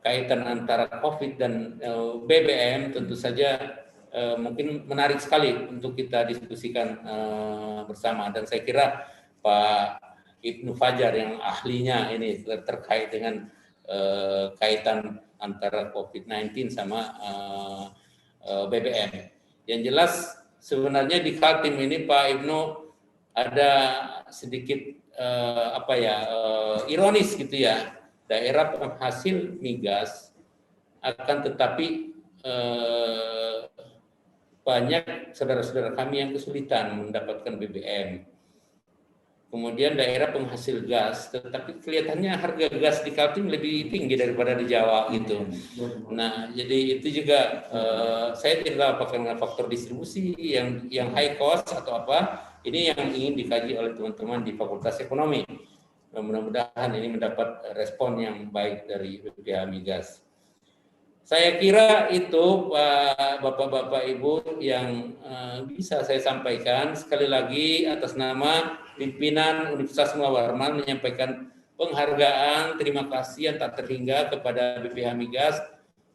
kaitan antara COVID dan BBM tentu saja mungkin menarik sekali untuk kita diskusikan bersama, dan saya kira Pak Ibnu Fajar yang ahlinya ini terkait dengan kaitan antara COVID-19 sama BBM. Yang jelas sebenarnya di Kaltim ini Pak Ibnu ada sedikit ironis gitu ya, daerah penghasil migas akan tetapi banyak saudara-saudara kami yang kesulitan mendapatkan BBM. Kemudian daerah penghasil gas, tetapi kelihatannya harga gas di Kaltim lebih tinggi daripada di Jawa gitu. Nah, jadi itu juga saya tidak tahu apakah dengan faktor distribusi yang high cost atau apa. Ini yang ingin dikaji oleh teman-teman di Fakultas Ekonomi. Mudah-mudahan ini mendapat respon yang baik dari BPH Migas. Saya kira itu Bapak-Bapak Ibu yang bisa saya sampaikan. Sekali lagi atas nama pimpinan Universitas Mula Warman menyampaikan penghargaan, terima kasih yang tak terhingga kepada BPH Migas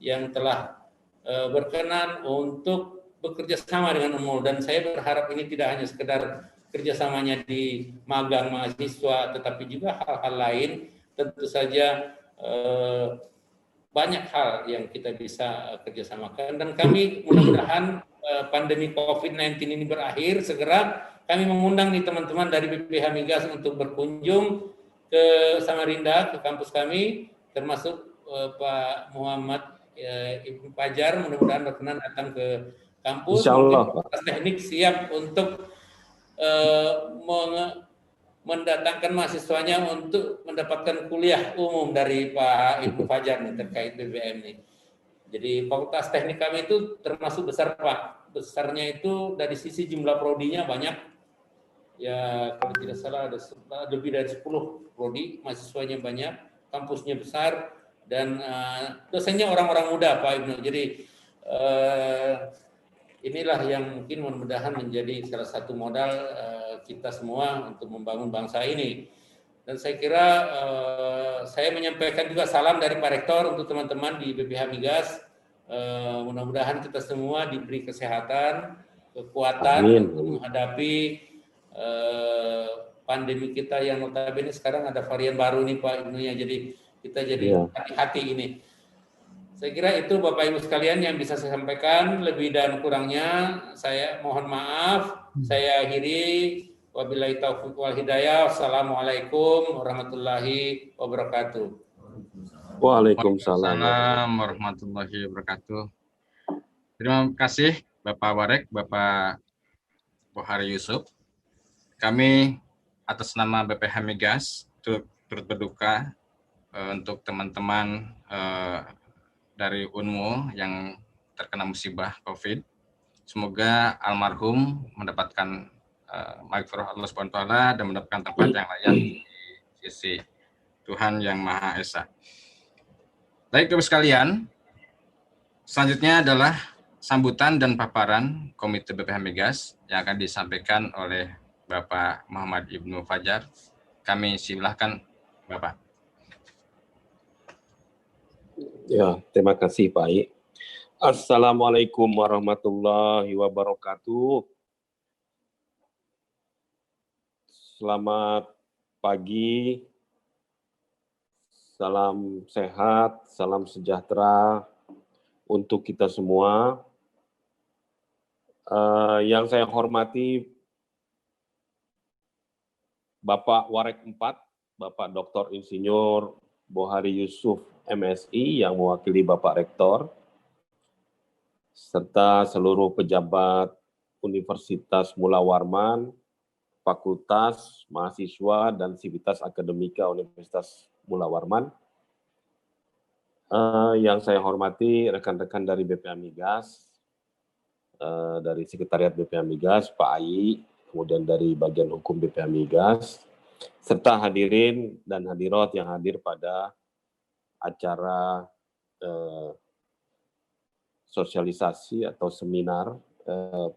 yang telah berkenan untuk bekerja sama dengan UNMUL, dan saya berharap ini tidak hanya sekedar kerjasamanya di magang mahasiswa, tetapi juga hal-hal lain. Tentu saja banyak hal yang kita bisa kerjasamakan, dan kami mudah-mudahan pandemi COVID-19 ini berakhir segera. Kami mengundang nih teman-teman dari BPH Migas untuk berkunjung ke Samarinda, ke kampus kami, termasuk Pak Muhammad Ibnu Fajar, mudah-mudahan berkenan datang ke kampus. Insyaallah, Fakultas Teknik siap untuk mendatangkan mahasiswanya untuk mendapatkan kuliah umum dari Pak Ibnu Fajar nih, terkait BBM nih. Jadi Fakultas Teknik kami itu termasuk besar Pak. Besarnya itu dari sisi jumlah prodinya banyak. Ya kalau tidak salah ada lebih dari 10 prodi, mahasiswanya banyak, kampusnya besar, dan dosennya orang-orang muda Pak Ibnu. Jadi inilah yang mungkin mudah-mudahan menjadi salah satu modal kita semua untuk membangun bangsa ini. Dan saya kira saya menyampaikan juga salam dari Pak Rektor untuk teman-teman di BPH Migas. Mudah-mudahan kita semua diberi kesehatan, kekuatan untuk menghadapi pandemi kita yang notabene sekarang ada varian baru nih Pak Ibnu ya. Jadi kita jadi hati-hati ini. Saya kira itu Bapak Ibu sekalian yang bisa saya sampaikan. Lebih dan kurangnya saya mohon maaf. Saya akhiri. Wabillahi taufiq wal hidayah. Wassalamualaikum warahmatullahi wabarakatuh. Waalaikumsalam warahmatullahi wabarakatuh. Terima kasih Bapak Warek, Bapak Bohari Yusuf. Kami atas nama BPH Migas turut berduka untuk teman-teman dari UNMUL yang terkena musibah COVID. Semoga almarhum mendapatkan maghfirah Allah Subhanahu wa taala dan mendapatkan tempat yang layak di sisi Tuhan Yang Maha Esa. Baik, Bapak sekalian, selanjutnya adalah sambutan dan paparan Komite BPH Migas yang akan disampaikan oleh Bapak Muhammad Ibnu Fajar. Kami silahkan Bapak. Ya, terima kasih Pak I. Assalamualaikum warahmatullahi wabarakatuh. Selamat pagi, salam sehat, salam sejahtera untuk kita semua. Yang saya hormati Bapak Warek 4, Bapak Dr. Insinyur Bohari Yusuf MSI yang mewakili Bapak Rektor, serta seluruh pejabat Universitas Mula Warman, Fakultas, Mahasiswa, dan Sivitas Akademika Universitas Mula Warman. Yang saya hormati rekan-rekan dari BPH Migas, dari Sekretariat BPH Migas, Pak Ai, kemudian dari bagian hukum BPH Migas, serta hadirin dan hadirat yang hadir pada acara sosialisasi atau seminar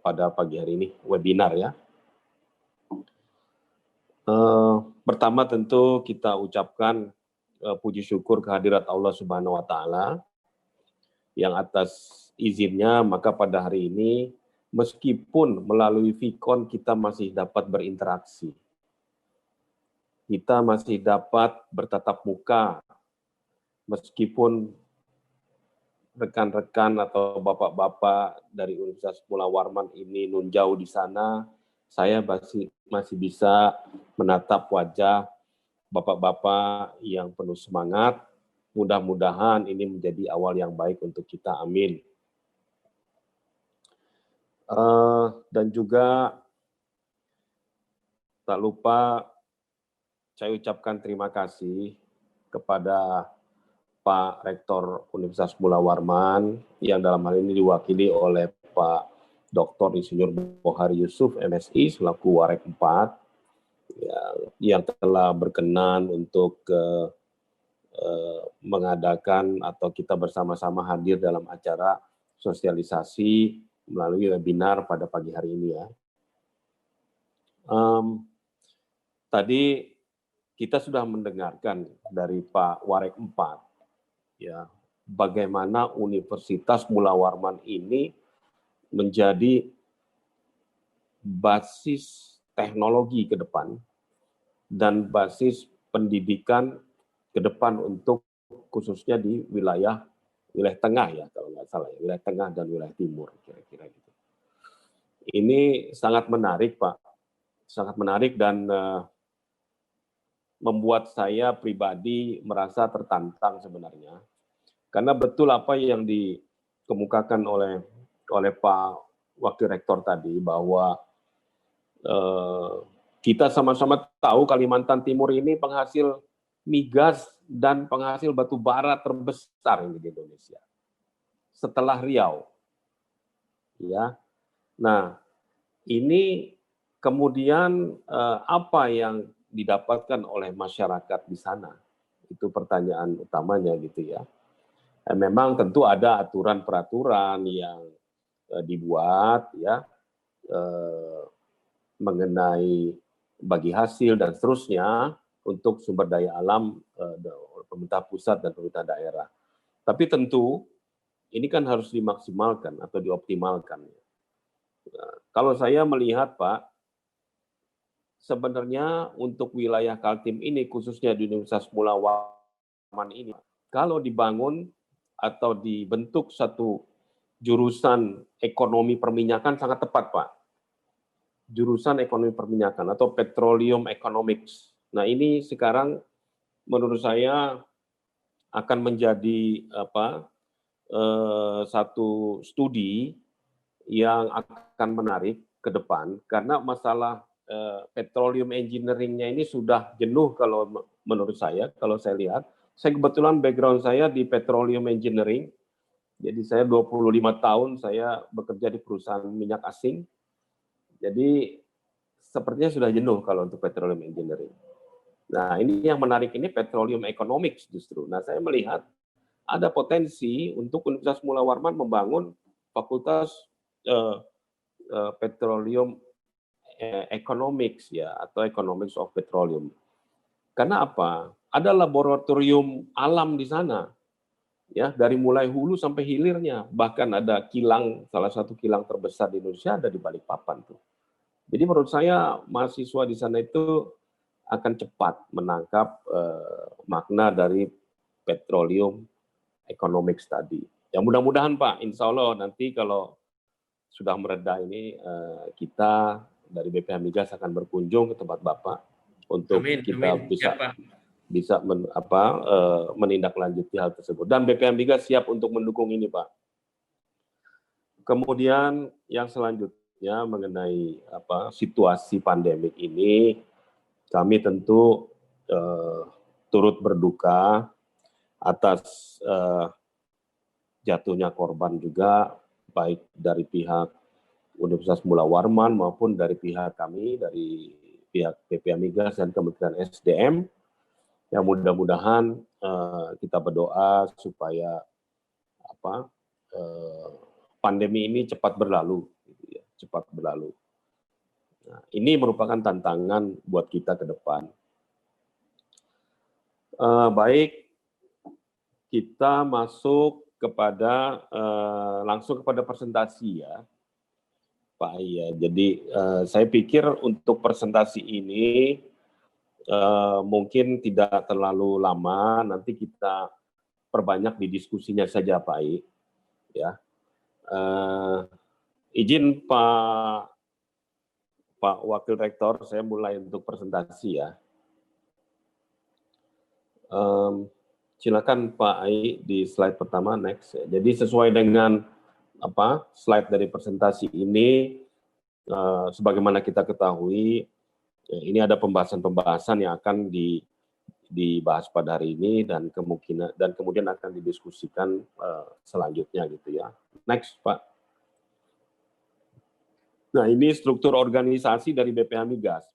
pada pagi hari ini, webinar ya. Pertama tentu kita ucapkan puji syukur kehadirat Allah Subhanahu wa taala yang atas izinnya maka pada hari ini meskipun melalui Vicon kita masih dapat berinteraksi. Kita masih dapat bertatap muka meskipun rekan-rekan atau bapak-bapak dari Universitas Mula Warman ini nun jauh di sana, saya masih bisa menatap wajah bapak-bapak yang penuh semangat. Mudah-mudahan ini menjadi awal yang baik untuk kita, amin. Dan juga tak lupa saya ucapkan terima kasih kepada Pak Rektor Universitas Mula Warman yang dalam hal ini diwakili oleh Pak Dr. Insinyur Bohari Yusuf MSI selaku Warek 4 yang telah berkenan untuk mengadakan atau kita bersama-sama hadir dalam acara sosialisasi melalui webinar pada pagi hari ini ya. Tadi kita sudah mendengarkan dari Pak Warek 4 ya bagaimana Universitas Mula Warman ini menjadi basis teknologi ke depan dan basis pendidikan ke depan untuk khususnya di wilayah tengah ya kalau nggak salah ya, wilayah tengah dan wilayah timur kira-kira gitu. Ini sangat menarik Pak, sangat menarik dan membuat saya pribadi merasa tertantang sebenarnya karena betul apa yang dikemukakan oleh Pak Wakil Rektor tadi bahwa kita sama-sama tahu Kalimantan Timur ini penghasil migas dan penghasil batu bara terbesar di Indonesia setelah Riau. Ya. Nah, ini kemudian apa yang didapatkan oleh masyarakat di sana? Itu pertanyaan utamanya gitu ya. Memang tentu ada aturan-peraturan yang dibuat ya mengenai bagi hasil dan seterusnya untuk sumber daya alam pemerintah pusat dan pemerintah daerah. Tapi tentu ini kan harus dimaksimalkan atau dioptimalkan. Kalau saya melihat Pak, sebenarnya untuk wilayah Kaltim ini khususnya di Universitas Mula Warman ini, kalau dibangun atau dibentuk satu jurusan ekonomi perminyakan sangat tepat Pak. Jurusan ekonomi perminyakan atau petroleum economics. Nah ini sekarang menurut saya akan menjadi satu studi yang akan menarik ke depan karena masalah petroleum engineering-nya ini sudah jenuh kalau menurut saya, kalau saya lihat. Saya kebetulan background saya di petroleum engineering, jadi saya 25 tahun saya bekerja di perusahaan minyak asing, jadi sepertinya sudah jenuh kalau untuk petroleum engineering. Nah, ini yang menarik ini petroleum economics justru. Nah, saya melihat ada potensi untuk Universitas Mula Warman membangun fakultas petroleum economics ya atau economics of petroleum. Karena apa? Ada laboratorium alam di sana. Ya, dari mulai hulu sampai hilirnya. Bahkan ada kilang, salah satu kilang terbesar di Indonesia ada di Balikpapan tuh. Jadi menurut saya mahasiswa di sana itu akan cepat menangkap makna dari petroleum economics tadi. Ya mudah-mudahan Pak, insya Allah nanti kalau sudah mereda ini kita dari BPH Migas akan berkunjung ke tempat Bapak untuk kita bisa menindaklanjuti hal tersebut. Dan BPH Migas siap untuk mendukung ini Pak. Kemudian yang selanjutnya mengenai situasi pandemik ini, kami tentu turut berduka atas jatuhnya korban juga, baik dari pihak Universitas Mula Warman maupun dari pihak kami, dari pihak BPH Migas dan Kementerian SDM. Yang mudah-mudahan kita berdoa supaya pandemi ini cepat berlalu, cepat berlalu. Nah, ini merupakan tantangan buat kita ke depan. Baik, kita masuk kepada langsung kepada presentasi ya, Pak Iya. Jadi saya pikir untuk presentasi ini mungkin tidak terlalu lama. Nanti kita perbanyak di diskusinya saja, Pak I. Ya, izin Pak Wakil Rektor, saya mulai untuk presentasi ya. Silakan Pak Ai di slide pertama, next. Jadi sesuai dengan slide dari presentasi ini, sebagaimana kita ketahui, ini ada pembahasan-pembahasan yang akan dibahas pada hari ini dan kemudian akan didiskusikan selanjutnya gitu ya. Next, Pak. Nah, ini struktur organisasi dari BPH Migas.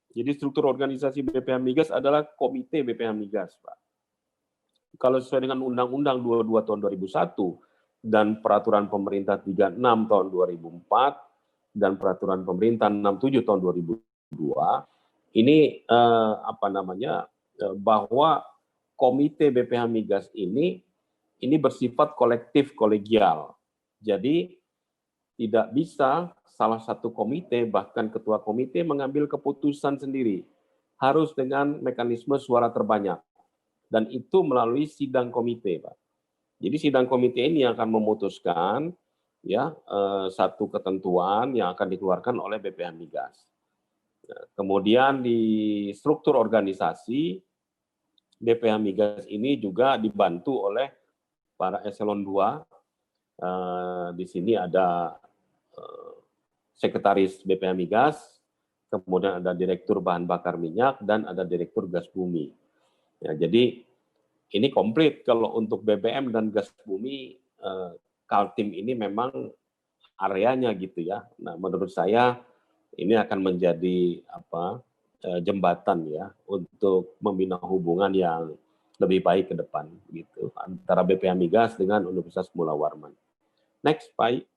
Jadi struktur organisasi BPH Migas adalah Komite BPH Migas, Pak. Kalau sesuai dengan Undang-Undang 22 tahun 2001 dan Peraturan Pemerintah 36 tahun 2004 dan Peraturan Pemerintah 67 tahun 2002, ini bahwa Komite BPH Migas ini bersifat kolektif kolegial. Jadi tidak bisa salah satu komite, bahkan ketua komite mengambil keputusan sendiri. Harus dengan mekanisme suara terbanyak. Dan itu melalui sidang komite, Pak. Jadi sidang komite ini yang akan memutuskan ya satu ketentuan yang akan dikeluarkan oleh BPH Migas. Kemudian di struktur organisasi, BPH Migas ini juga dibantu oleh para eselon 2. Di sini ada Sekretaris BPH Migas, kemudian ada Direktur Bahan Bakar Minyak, dan ada Direktur Gas Bumi. Ya, jadi ini komplit kalau untuk BBM dan gas bumi, Kaltim ini memang areanya gitu ya. Nah, menurut saya ini akan menjadi jembatan ya untuk membina hubungan yang lebih baik ke depan gitu antara BPH Migas dengan Universitas Mula Warman. Next, Pak.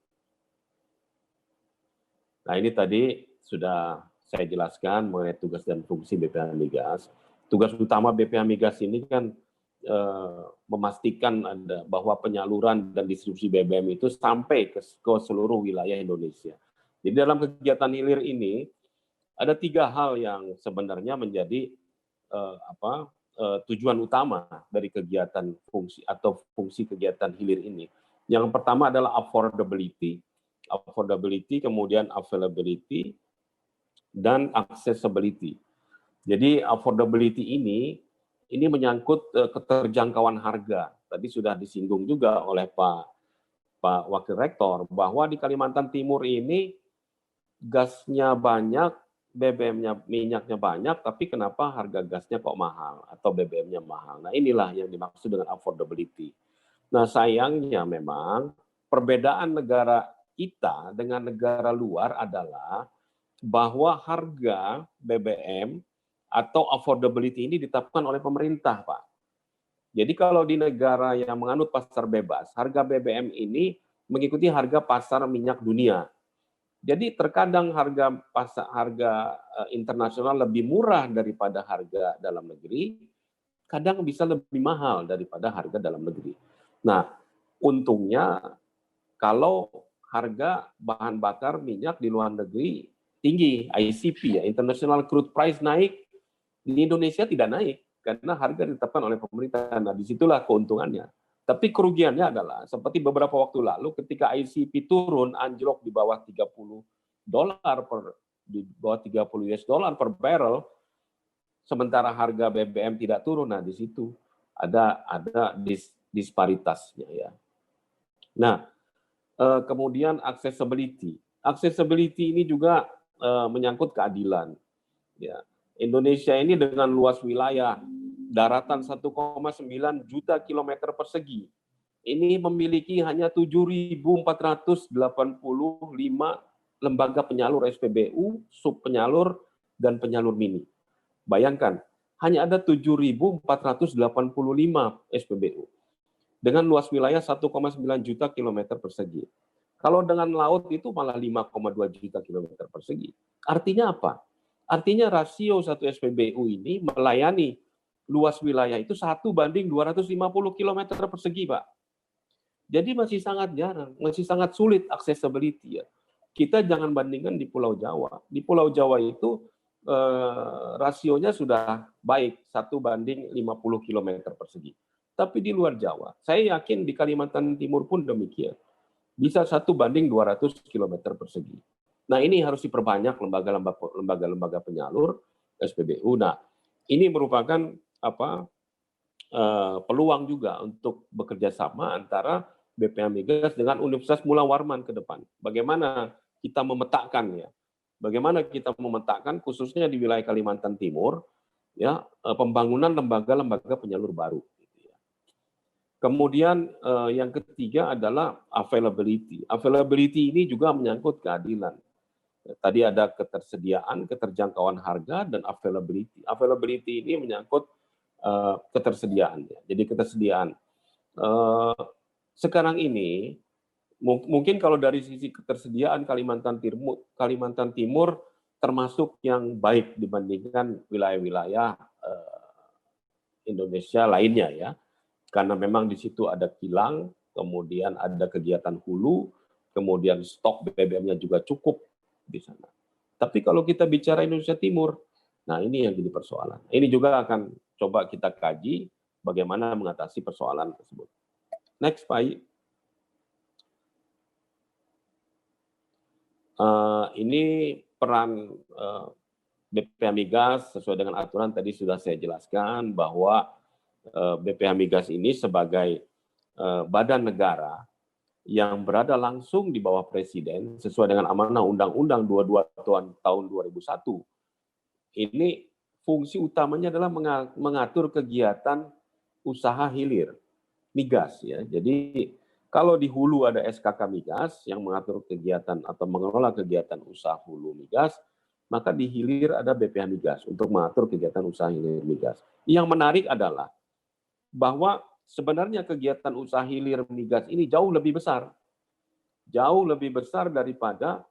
Nah, ini tadi sudah saya jelaskan mengenai tugas dan fungsi BPH Migas. Tugas utama BPH Migas ini kan memastikan bahwa penyaluran dan distribusi BBM itu sampai ke seluruh wilayah Indonesia. Jadi dalam kegiatan hilir ini ada 3 hal yang sebenarnya menjadi tujuan utama dari kegiatan fungsi kegiatan hilir ini. Yang pertama adalah affordability, kemudian availability, dan accessibility. Jadi affordability ini menyangkut keterjangkauan harga. Tadi sudah disinggung juga oleh Pak Wakil Rektor bahwa di Kalimantan Timur ini gasnya banyak, BBM-nya, minyaknya banyak, tapi kenapa harga gasnya kok mahal atau BBM-nya mahal? Nah, inilah yang dimaksud dengan affordability. Nah, sayangnya memang perbedaan negara kita dengan negara luar adalah bahwa harga BBM atau affordability ini ditetapkan oleh pemerintah, Pak. Jadi kalau di negara yang menganut pasar bebas, harga BBM ini mengikuti harga pasar minyak dunia. Jadi terkadang harga internasional lebih murah daripada harga dalam negeri, kadang bisa lebih mahal daripada harga dalam negeri. Nah, untungnya kalau harga bahan bakar minyak di luar negeri tinggi, ICP ya, International Crude Price naik, di Indonesia tidak naik karena harga ditetapkan oleh pemerintah. Nah, disitulah keuntungannya. Tapi kerugiannya adalah seperti beberapa waktu lalu ketika ICP turun anjlok di bawah $30 per barrel, sementara harga BBM tidak turun. Nah, di situ ada disparitasnya ya. Nah, kemudian accessibility. Accessibility ini juga menyangkut keadilan. Ya. Indonesia ini dengan luas wilayah daratan 1,9 juta kilometer persegi. Ini memiliki hanya 7.485 lembaga penyalur SPBU, sub penyalur, dan penyalur mini. Bayangkan, hanya ada 7.485 SPBU dengan luas wilayah 1,9 juta kilometer persegi. Kalau dengan laut itu malah 5,2 juta kilometer persegi. Artinya apa? Artinya rasio satu SPBU ini melayani luas wilayah itu 1:250 km persegi, Pak. Jadi masih sangat jarang, masih sangat sulit accessibility ya. Kita jangan bandingkan di Pulau Jawa. Di Pulau Jawa itu rasionya sudah baik, 1:50 km persegi. Tapi di luar Jawa, saya yakin di Kalimantan Timur pun demikian. Bisa 1:200 km persegi. Nah, ini harus diperbanyak lembaga-lembaga penyalur SPBU. Nah, ini merupakan peluang juga untuk bekerja sama antara BPH Migas dengan Universitas Mula Warman ke depan. Bagaimana kita memetakan ya? Bagaimana kita memetakan khususnya di wilayah Kalimantan Timur ya, pembangunan lembaga-lembaga penyalur baru. Kemudian yang ketiga adalah availability. Availability ini juga menyangkut keadilan. Tadi ada ketersediaan, keterjangkauan harga, dan availability. Availability ini menyangkut ketersediaan. Jadi ketersediaan. Sekarang ini, mungkin kalau dari sisi ketersediaan Kalimantan Timur termasuk yang baik dibandingkan wilayah-wilayah Indonesia lainnya ya. Karena memang di situ ada kilang, kemudian ada kegiatan hulu, kemudian stok BBM-nya juga cukup di sana. Tapi kalau kita bicara Indonesia Timur, nah ini yang jadi persoalan. Ini juga akan coba kita kaji bagaimana mengatasi persoalan tersebut. Next, Pak. Ini peran BPH Migas sesuai dengan aturan tadi sudah saya jelaskan bahwa BPH Migas ini sebagai badan negara yang berada langsung di bawah Presiden sesuai dengan amanah Undang-Undang 22 tahun 2001. Ini fungsi utamanya adalah mengatur kegiatan usaha hilir migas ya. Jadi kalau di hulu ada SKK Migas yang mengatur kegiatan atau mengelola kegiatan usaha hulu migas, maka di hilir ada BPH Migas untuk mengatur kegiatan usaha hilir migas. Yang menarik adalah bahwa sebenarnya kegiatan usaha hilir migas ini jauh lebih besar daripada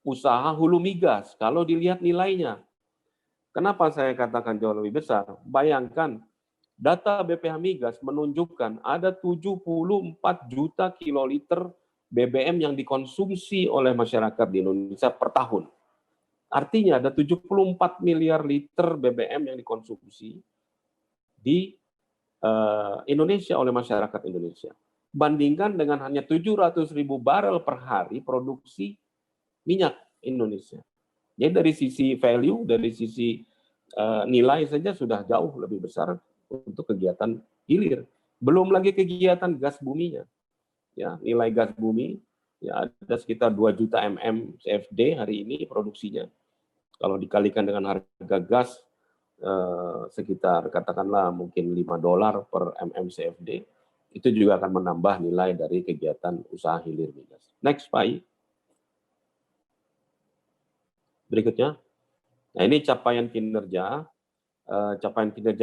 usaha hulu migas kalau dilihat nilainya. Kenapa saya katakan jauh lebih besar? Bayangkan data BPH Migas menunjukkan ada 74 juta kiloliter BBM yang dikonsumsi oleh masyarakat di Indonesia per tahun. Artinya ada 74 miliar liter BBM yang dikonsumsi di Indonesia oleh masyarakat Indonesia. Bandingkan dengan hanya 700.000 barel per hari produksi minyak Indonesia. Jadi dari sisi value, dari sisi nilai saja sudah jauh lebih besar untuk kegiatan hilir. Belum lagi kegiatan gas buminya. Ya, nilai gas bumi ya ada sekitar 2 juta CFD hari ini produksinya. Kalau dikalikan dengan harga gas sekitar katakanlah mungkin $5 per CFD, itu juga akan menambah nilai dari kegiatan usaha hilir migas. Next, Pak. Berikutnya. Nah, ini capaian kinerja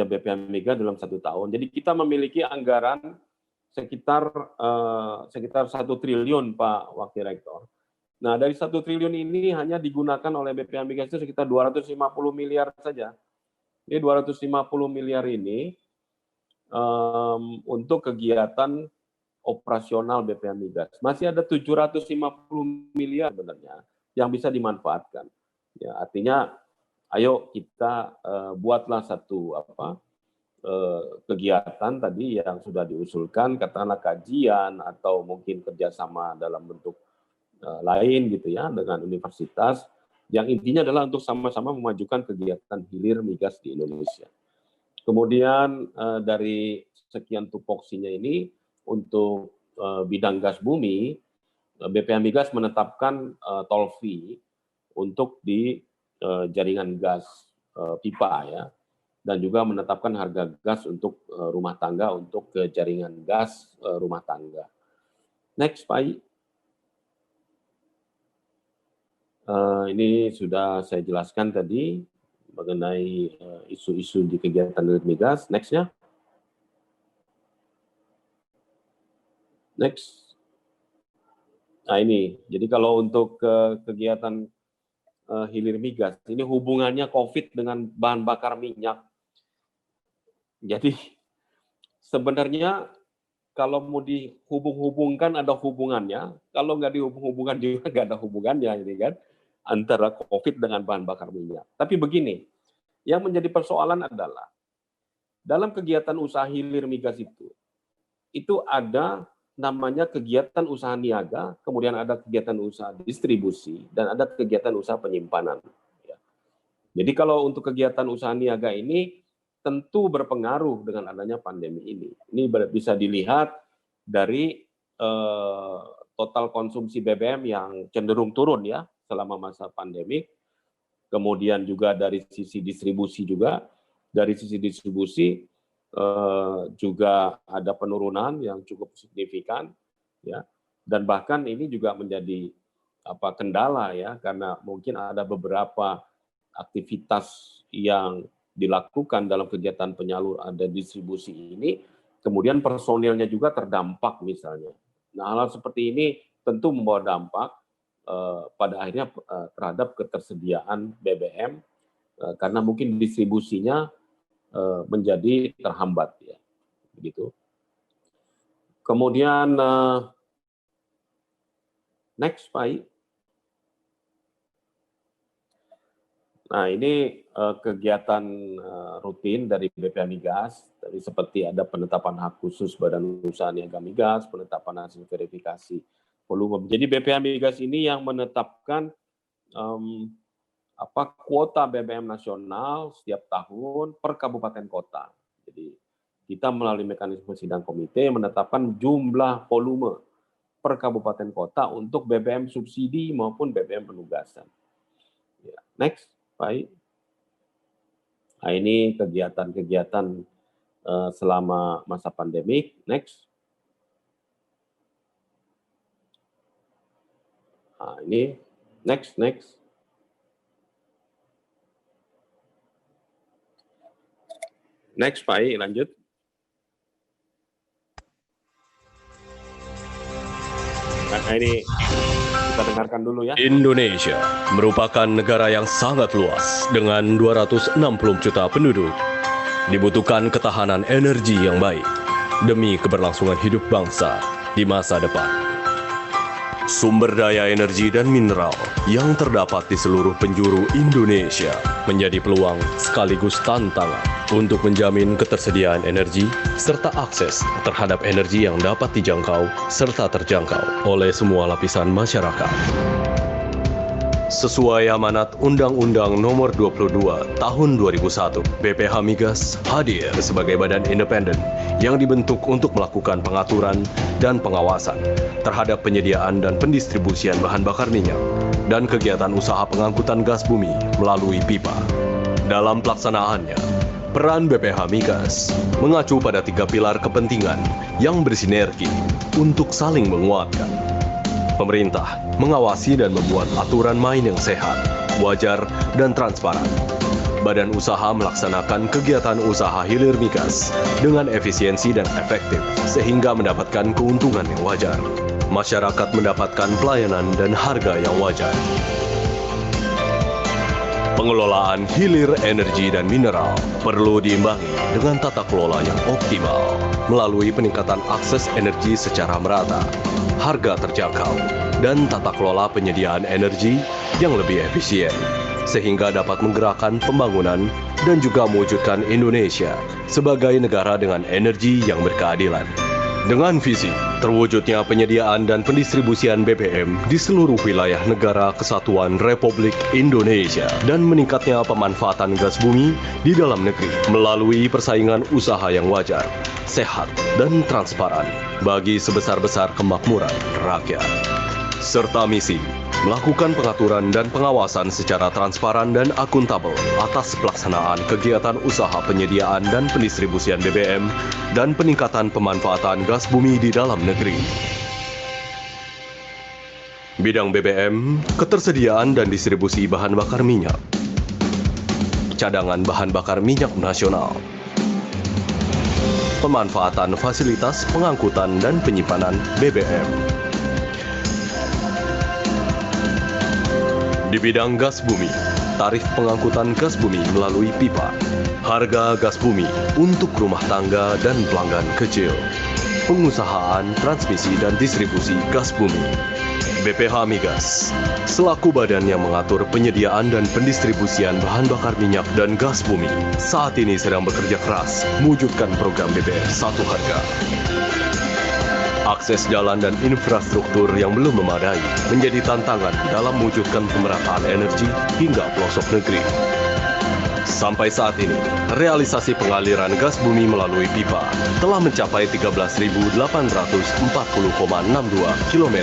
BPH Migas dalam 1 tahun. Jadi kita memiliki anggaran sekitar 1 triliun, Pak Wakil Rektor. Nah, dari 1 triliun ini hanya digunakan oleh BPH Migas itu sekitar 250 miliar saja. Ini 250 miliar ini untuk kegiatan operasional BPH Migas. Masih ada 750 miliar sebenarnya yang bisa dimanfaatkan. Ya, artinya ayo kita buatlah satu kegiatan tadi yang sudah diusulkan, katakanlah kajian atau mungkin kerjasama dalam bentuk lain gitu ya dengan universitas, yang intinya adalah untuk sama-sama memajukan kegiatan hilir migas di Indonesia. Kemudian dari sekian tupoksinya ini untuk bidang gas bumi, BPH Migas menetapkan toll fee untuk di jaringan gas pipa ya, dan juga menetapkan harga gas untuk rumah tangga untuk ke jaringan gas rumah tangga. Next, Pak. Ini sudah saya jelaskan tadi mengenai isu-isu di kegiatan hilir migas. Next-nya. Next. Nah ini, jadi kalau untuk kegiatan hilir migas. Ini hubungannya COVID dengan bahan bakar minyak. Jadi sebenarnya kalau mau dihubung-hubungkan ada hubungannya, kalau nggak dihubung-hubungkan juga nggak ada hubungannya ini kan antara COVID dengan bahan bakar minyak. Tapi begini, yang menjadi persoalan adalah dalam kegiatan usaha hilir migas itu ada namanya kegiatan usaha niaga, kemudian ada kegiatan usaha distribusi, dan ada kegiatan usaha penyimpanan. Jadi kalau untuk kegiatan usaha niaga ini tentu berpengaruh dengan adanya pandemi ini. Ini bisa dilihat dari total konsumsi BBM yang cenderung turun ya selama masa pandemi. Kemudian juga dari sisi distribusi juga, dari sisi distribusi juga ada penurunan yang cukup signifikan ya, dan bahkan ini juga menjadi kendala ya, karena mungkin ada beberapa aktivitas yang dilakukan dalam kegiatan penyalur ada distribusi ini, kemudian personilnya juga terdampak misalnya. Nah, hal seperti ini tentu membawa dampak pada akhirnya terhadap ketersediaan BBM karena mungkin distribusinya menjadi terhambat ya, begitu. Kemudian next Pak. Nah, ini kegiatan rutin dari BPH Migas, tadi seperti ada penetapan hak khusus Badan Usaha Niaga Migas, penetapan hasil verifikasi volume. Jadi BPH Migas ini yang menetapkan kuota BBM nasional setiap tahun per kabupaten kota. Jadi kita melalui mekanisme sidang komite menetapkan jumlah volume per kabupaten kota untuk BBM subsidi maupun BBM penugasan. Ya, next, Pak. Nah, ini kegiatan-kegiatan selama masa pandemik. Next. Nah, ini next. Next, Pak, lanjut. Nah, ini kita dengarkan dulu ya. Indonesia merupakan negara yang sangat luas dengan 260 juta penduduk. Dibutuhkan ketahanan energi yang baik demi keberlangsungan hidup bangsa di masa depan. Sumber daya energi dan mineral yang terdapat di seluruh penjuru Indonesia menjadi peluang sekaligus tantangan untuk menjamin ketersediaan energi serta akses terhadap energi yang dapat dijangkau serta terjangkau oleh semua lapisan masyarakat. Sesuai amanat Undang-Undang Nomor 22 Tahun 2001, BPH Migas hadir sebagai badan independen yang dibentuk untuk melakukan pengaturan dan pengawasan terhadap penyediaan dan pendistribusian bahan bakar minyak dan kegiatan usaha pengangkutan gas bumi melalui pipa. Dalam pelaksanaannya, peran BPH Migas mengacu pada 3 pilar kepentingan yang bersinergi untuk saling menguatkan. Pemerintah mengawasi dan membuat aturan main yang sehat, wajar, dan transparan. Badan usaha melaksanakan kegiatan usaha hilir migas dengan efisiensi dan efektif sehingga mendapatkan keuntungan yang wajar. Masyarakat mendapatkan pelayanan dan harga yang wajar. Pengelolaan hilir energi dan mineral perlu diimbangi dengan tata kelola yang optimal melalui peningkatan akses energi secara merata, harga terjangkau, dan tata kelola penyediaan energi yang lebih efisien, sehingga dapat menggerakkan pembangunan dan juga mewujudkan Indonesia sebagai negara dengan energi yang berkeadilan. Dengan visi terwujudnya penyediaan dan pendistribusian BBM di seluruh wilayah negara kesatuan Republik Indonesia dan meningkatnya pemanfaatan gas bumi di dalam negeri melalui persaingan usaha yang wajar, sehat, dan transparan bagi sebesar-besar kemakmuran rakyat. Serta misi melakukan pengaturan dan pengawasan secara transparan dan akuntabel atas pelaksanaan kegiatan usaha penyediaan dan pendistribusian BBM dan peningkatan pemanfaatan gas bumi di dalam negeri. Bidang BBM, ketersediaan dan distribusi bahan bakar minyak, cadangan bahan bakar minyak nasional, pemanfaatan fasilitas pengangkutan dan penyimpanan BBM. Di bidang gas bumi, tarif pengangkutan gas bumi melalui pipa, harga gas bumi untuk rumah tangga dan pelanggan kecil, pengusahaan transmisi dan distribusi gas bumi. BPH Migas, selaku badan yang mengatur penyediaan dan pendistribusian bahan bakar minyak dan gas bumi, saat ini sedang bekerja keras mewujudkan program BBM satu harga. Akses jalan dan infrastruktur yang belum memadai menjadi tantangan dalam mewujudkan pemerataan energi hingga pelosok negeri. Sampai saat ini, realisasi pengaliran gas bumi melalui pipa telah mencapai 13.840,62 km.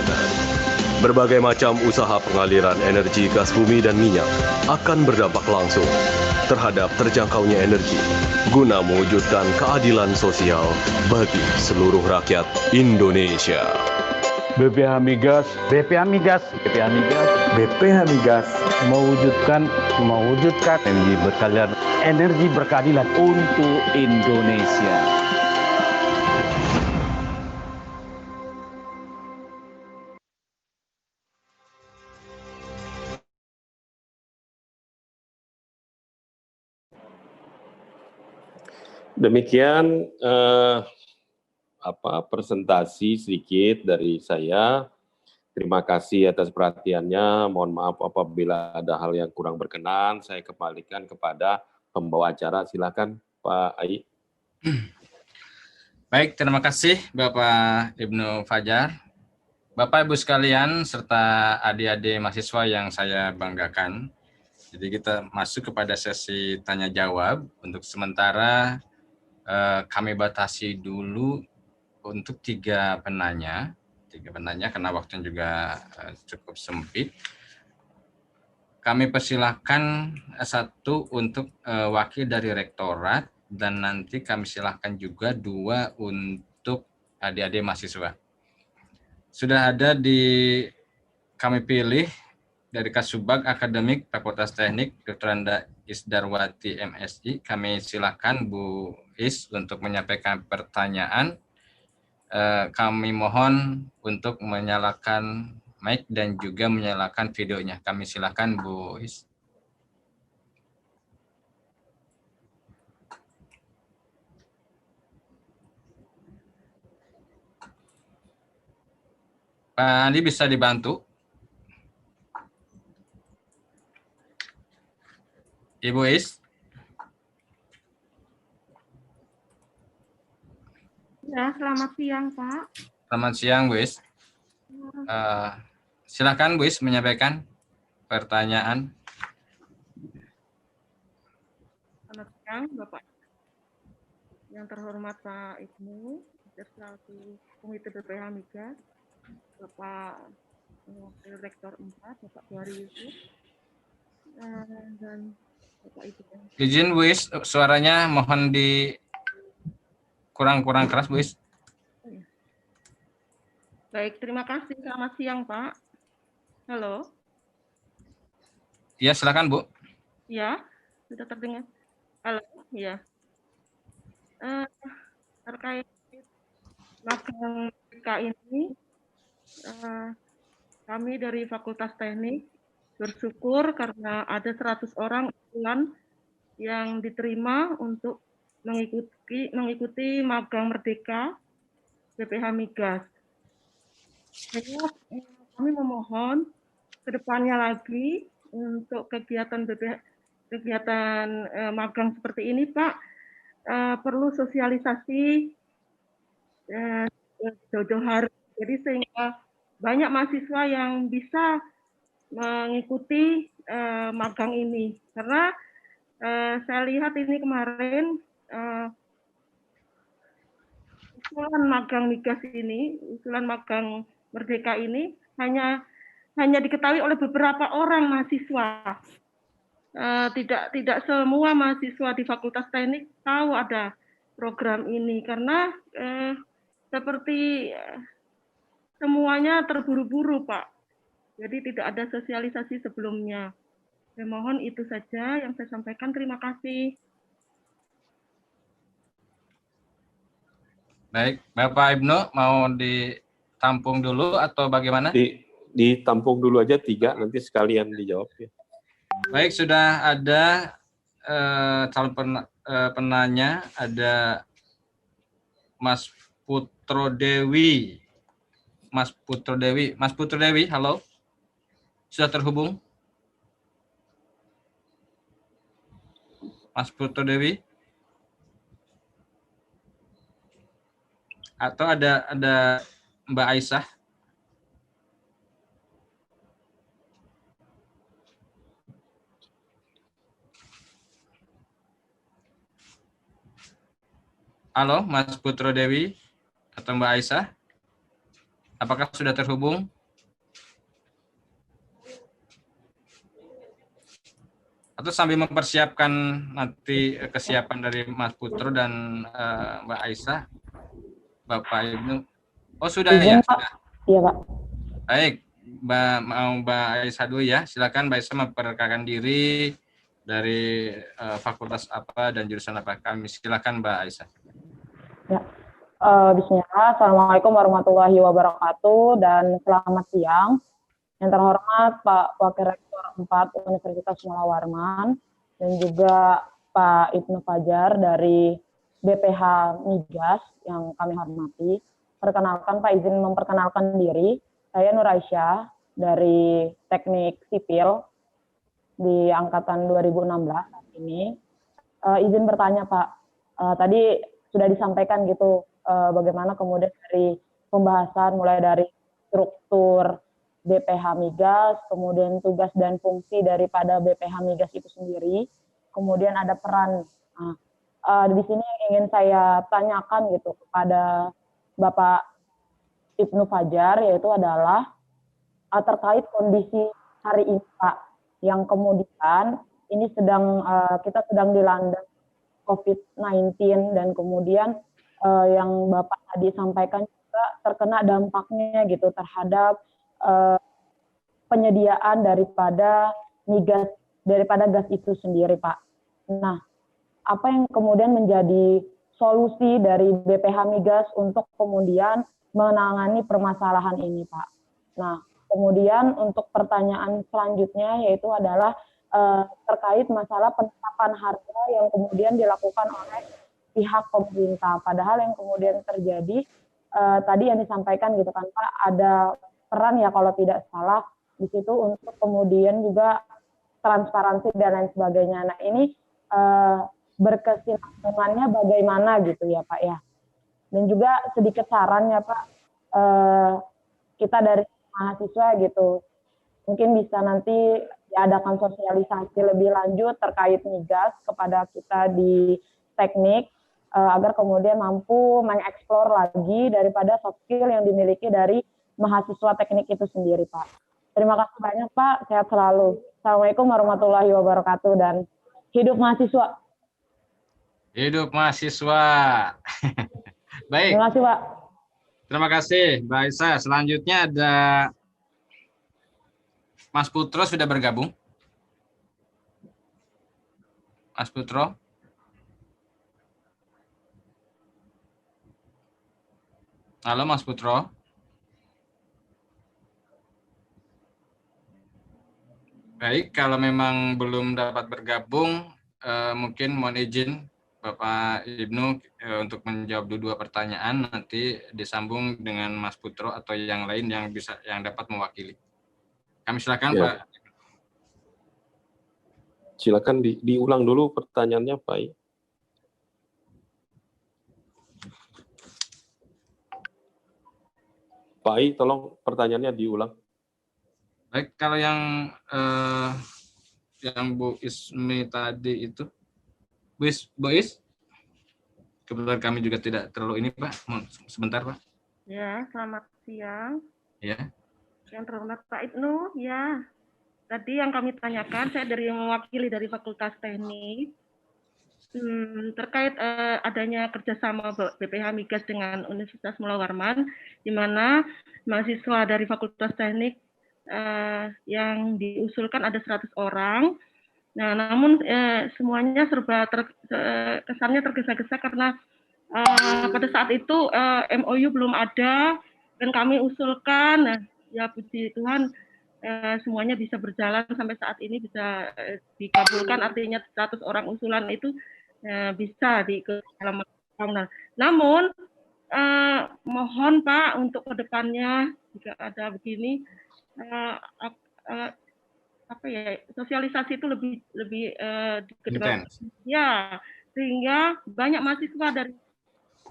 Berbagai macam usaha pengaliran energi gas bumi dan minyak akan berdampak langsung terhadap terjangkaunya energi guna mewujudkan keadilan sosial bagi seluruh rakyat Indonesia. BPH Migas, BPH Migas, BPH Migas, BPH Migas mewujudkan energi berkeadilan untuk Indonesia. Demikian presentasi sedikit dari saya. Terima kasih atas perhatiannya. Mohon maaf apabila ada hal yang kurang berkenan. Saya kembalikan kepada pembawa acara. Silakan Pak Ai. Baik, terima kasih Bapak Ibnu Fajar. Bapak Ibu sekalian serta adik-adik mahasiswa yang saya banggakan. Jadi kita masuk kepada sesi tanya jawab. Untuk sementara kami batasi dulu untuk tiga penanya karena waktunya juga cukup sempit. Kami persilahkan satu untuk wakil dari rektorat dan nanti kami silahkan juga dua untuk adik-adik mahasiswa. Sudah ada kami pilih dari Kasubag Akademik Fakultas Teknik Dr. Anda Isdarwati MSI. Kami silakan Bu Is untuk menyampaikan pertanyaan. Kami mohon untuk menyalakan mic dan juga menyalakan videonya. Kami silakan Bu Is. Pak Andi bisa dibantu? Ibu Is? Ya, selamat siang, Pak. Selamat siang, Bu Is. Silakan Bu Is menyampaikan pertanyaan. Selamat siang, Bapak. Yang terhormat Pak Ibnu, selaku Komite BPH Migas, Bapak Wakil Rektor 4, Bapak Buhari Yusuf, dan Bapak Ibu. Izin Bu Is, suaranya mohon kurang keras Bu Is. Baik, terima kasih. Selamat siang, Pak. Halo. Ya, silakan Bu. Ya, sudah terdengar. Halo, ya. Terkait magang BK ini, kami dari Fakultas Teknik bersyukur karena ada 100 orang usulan yang diterima untuk mengikuti magang Merdeka BPH Migas. Jadi, kami memohon kedepannya lagi untuk kegiatan magang seperti ini, Pak, perlu sosialisasi jauh-jauh hari. Jadi sehingga banyak mahasiswa yang bisa mengikuti magang ini. Karena saya lihat ini kemarin usulan magang migas ini, usulan magang Merdeka ini hanya diketahui oleh beberapa orang mahasiswa. Tidak semua mahasiswa di Fakultas Teknik tahu ada program ini karena seperti semuanya terburu-buru, Pak. Jadi tidak ada sosialisasi sebelumnya. Saya mohon itu saja yang saya sampaikan. Terima kasih. Baik, Bapak Ibnu mau ditampung dulu atau bagaimana? ditampung dulu aja 3, nanti sekalian dijawab ya. Baik, sudah ada calon penanya, ada Mas Putro Dewi. Mas Putro Dewi, halo. Sudah terhubung? Mas Putro Dewi? Atau ada Mbak Aisyah? Halo, Mas Putro Dewi atau Mbak Aisyah? Apakah sudah terhubung? Atau sambil mempersiapkan nanti kesiapan dari Mas Putro dan Mbak Aisyah, Bapak Ibnu. Oh, sudah ya? Sudah. Iya, Pak. Baik, Mbak Aisyah dulu ya. Silakan Mbak Aisyah memperkenalkan diri dari fakultas apa dan jurusan apa. Kami silakan Mbak Aisyah. Ya. Bismillah. Assalamualaikum warahmatullahi wabarakatuh dan selamat siang. Yang terhormat Pak Wakil Rektor 4 Universitas Mula Warman dan juga Pak Ibnu Fajar dari BPH Migas yang kami hormati. Perkenalkan Pak, izin memperkenalkan diri. Saya Nur Aisyah dari Teknik Sipil di angkatan 2016 saat ini. Izin bertanya Pak, tadi sudah disampaikan gitu bagaimana kemudian dari pembahasan mulai dari struktur BPH Migas, kemudian tugas dan fungsi daripada BPH Migas itu sendiri, kemudian ada peran. Di sini yang ingin saya tanyakan gitu kepada Bapak Ibnu Fajar, yaitu adalah terkait kondisi hari ini Pak, yang kemudian ini kita sedang dilanda COVID-19 dan kemudian yang Bapak tadi sampaikan juga terkena dampaknya gitu terhadap penyediaan daripada migas, daripada gas itu sendiri Pak. Nah, apa yang kemudian menjadi solusi dari BPH Migas untuk kemudian menangani permasalahan ini Pak? Nah, kemudian untuk pertanyaan selanjutnya yaitu adalah terkait masalah penetapan harga yang kemudian dilakukan oleh pihak pemerintah. Padahal yang kemudian terjadi tadi yang disampaikan gitu kan Pak, ada peran ya kalau tidak salah di situ untuk kemudian juga transparansi dan lain sebagainya. Nah ini berkesinambungannya bagaimana gitu ya Pak ya. Dan juga sedikit saran ya Pak, kita dari mahasiswa gitu, mungkin bisa nanti diadakan sosialisasi lebih lanjut terkait migas kepada kita di teknik, agar kemudian mampu mengeksplor lagi daripada soft skill yang dimiliki dari mahasiswa teknik itu sendiri Pak. Terima kasih banyak Pak, sehat selalu. Assalamualaikum warahmatullahi wabarakatuh dan hidup mahasiswa. Hidup mahasiswa. Baik. Terima kasih Pak. Terima kasih Mbak Aisyah. Selanjutnya ada Mas Putro sudah bergabung. Mas Putro. Halo Mas Putro. Baik, kalau memang belum dapat bergabung, mungkin mohon izin Bapak Ibnu untuk menjawab dua pertanyaan, nanti disambung dengan Mas Putro atau yang lain yang dapat mewakili. Kami silakan ya. Pak. Silakan diulang dulu pertanyaannya Pak. Pak I, tolong pertanyaannya diulang. Baik, kalau yang Bu Ismi tadi itu, Bu Is, kebetulan kami juga tidak terlalu ini Pak, sebentar Pak. Ya, selamat siang. Ya. Yang terhormat Pak Ibnu, ya. Tadi yang kami tanyakan, saya mewakili dari Fakultas Teknik, terkait adanya kerjasama BPH Migas dengan Universitas Mula Warman, di mana mahasiswa dari Fakultas Teknik yang diusulkan ada 100 orang. Nah, namun semuanya serba kesannya tergesa-gesa karena pada saat itu MOU belum ada dan kami usulkan. ya puji Tuhan semuanya bisa berjalan sampai saat ini, bisa dikabulkan, artinya 100 orang usulan itu bisa di dalam tahunan. Namun mohon Pak untuk kedepannya jika ada begini apa ya, sosialisasi itu lebih Intens. ya, sehingga banyak mahasiswa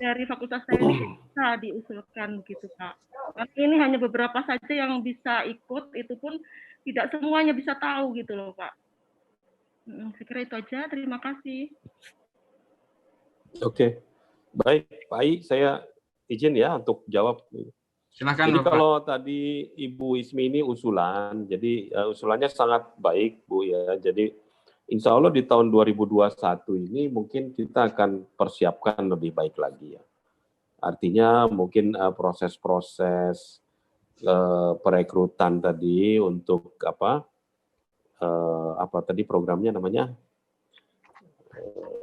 dari Fakultas Teknik bisa diusulkan begitu Pak. Tapi ini hanya beberapa saja yang bisa ikut, itu pun tidak semuanya bisa tahu gitu loh Pak. Saya kira itu aja, terima kasih. Oke, baik Pak Ai, saya izin ya untuk jawab. Silakan Jadi Bapak. kalau tadi Ibu Ismi ini usulan, jadi usulannya sangat baik Bu ya. Jadi insya Allah di tahun 2021 ini mungkin kita akan persiapkan lebih baik lagi ya. Artinya mungkin proses-proses perekrutan tadi untuk apa tadi programnya namanya?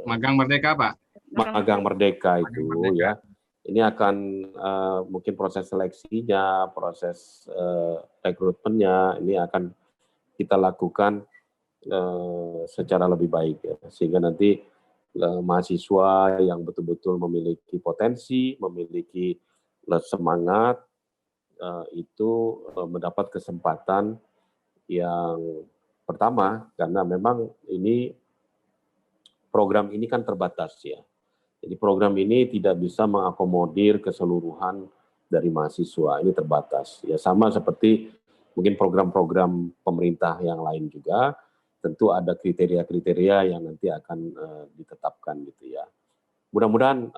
Magang Merdeka, Pak. Magang Merdeka itu ya. Ini akan mungkin proses seleksinya, proses rekrutmennya ini akan kita lakukan secara lebih baik ya. Sehingga nanti mahasiswa yang betul-betul memiliki potensi, memiliki semangat itu mendapat kesempatan yang pertama, karena memang ini program ini kan terbatas ya. Jadi program ini tidak bisa mengakomodir keseluruhan dari mahasiswa, ini terbatas. Ya sama seperti mungkin program-program pemerintah yang lain juga, tentu ada kriteria-kriteria yang nanti akan ditetapkan gitu ya. Mudah-mudahan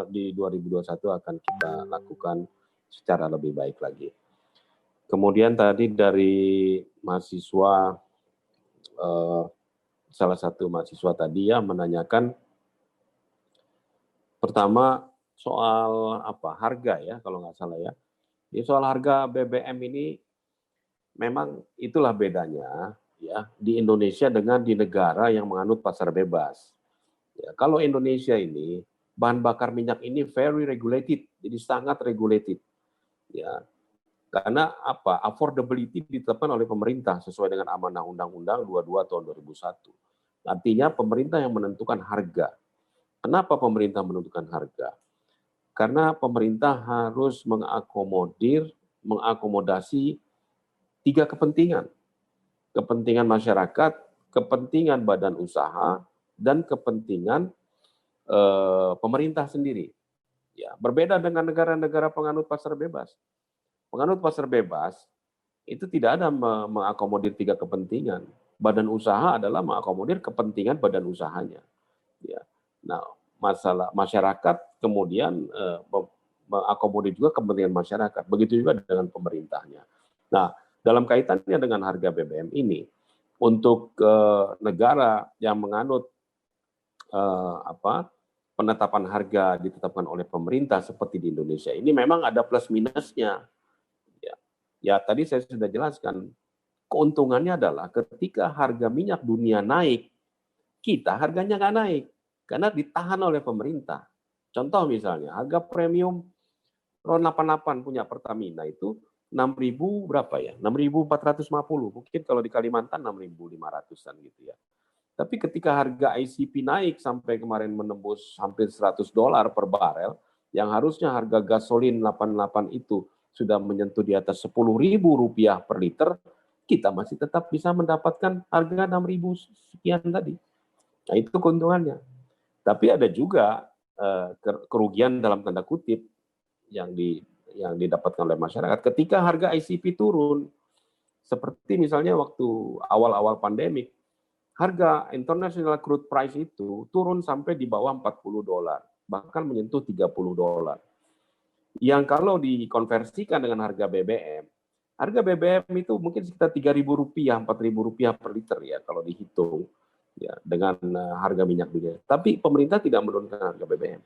di 2021 akan kita lakukan secara lebih baik lagi. Kemudian tadi dari mahasiswa, salah satu mahasiswa tadi ya menanyakan, pertama soal apa harga ya kalau nggak salah ya. Jadi soal harga BBM ini memang itulah bedanya ya di Indonesia dengan di negara yang menganut pasar bebas. Ya, kalau Indonesia ini bahan bakar minyak ini very regulated, jadi sangat regulated. Ya, karena apa? Affordability ditetapkan oleh pemerintah sesuai dengan amanah Undang-Undang 22 tahun 2001. Artinya pemerintah yang menentukan harga. Kenapa pemerintah menentukan harga? Karena pemerintah harus mengakomodasi 3 kepentingan. Kepentingan masyarakat, kepentingan badan usaha, dan kepentingan pemerintah sendiri. Ya, berbeda dengan negara-negara penganut pasar bebas. Penganut pasar bebas itu tidak ada mengakomodir 3 kepentingan. Badan usaha adalah mengakomodir kepentingan badan usahanya. Ya. Nah, masalah masyarakat kemudian mengakomodir juga kepentingan masyarakat. Begitu juga dengan pemerintahnya. Nah, dalam kaitannya dengan harga BBM ini, untuk negara yang menganut penetapan harga ditetapkan oleh pemerintah seperti di Indonesia ini memang ada plus minusnya. Ya, tadi saya sudah jelaskan. Keuntungannya adalah ketika harga minyak dunia naik, kita harganya nggak naik karena ditahan oleh pemerintah. Contoh misalnya, harga premium RON 88 punya Pertamina itu 6.000 berapa ya? 6.450. Mungkin kalau di Kalimantan 6.500-an gitu ya. Tapi ketika harga ICP naik sampai kemarin menembus hampir $100 per barel, yang harusnya harga gasolin 88 itu sudah menyentuh di atas Rp10.000 per liter, kita masih tetap bisa mendapatkan harga 6.000 sekian tadi. Nah, itu keuntungannya. Tapi ada juga kerugian dalam tanda kutip yang didapatkan oleh masyarakat ketika harga ICP turun. Seperti misalnya waktu awal-awal pandemik, harga international crude price itu turun sampai di bawah $40, bahkan menyentuh $30. Yang kalau dikonversikan dengan harga BBM itu mungkin sekitar Rp3.000, Rp4.000 per liter ya kalau dihitung ya dengan harga minyak dunia. Tapi pemerintah tidak menurunkan harga BBM.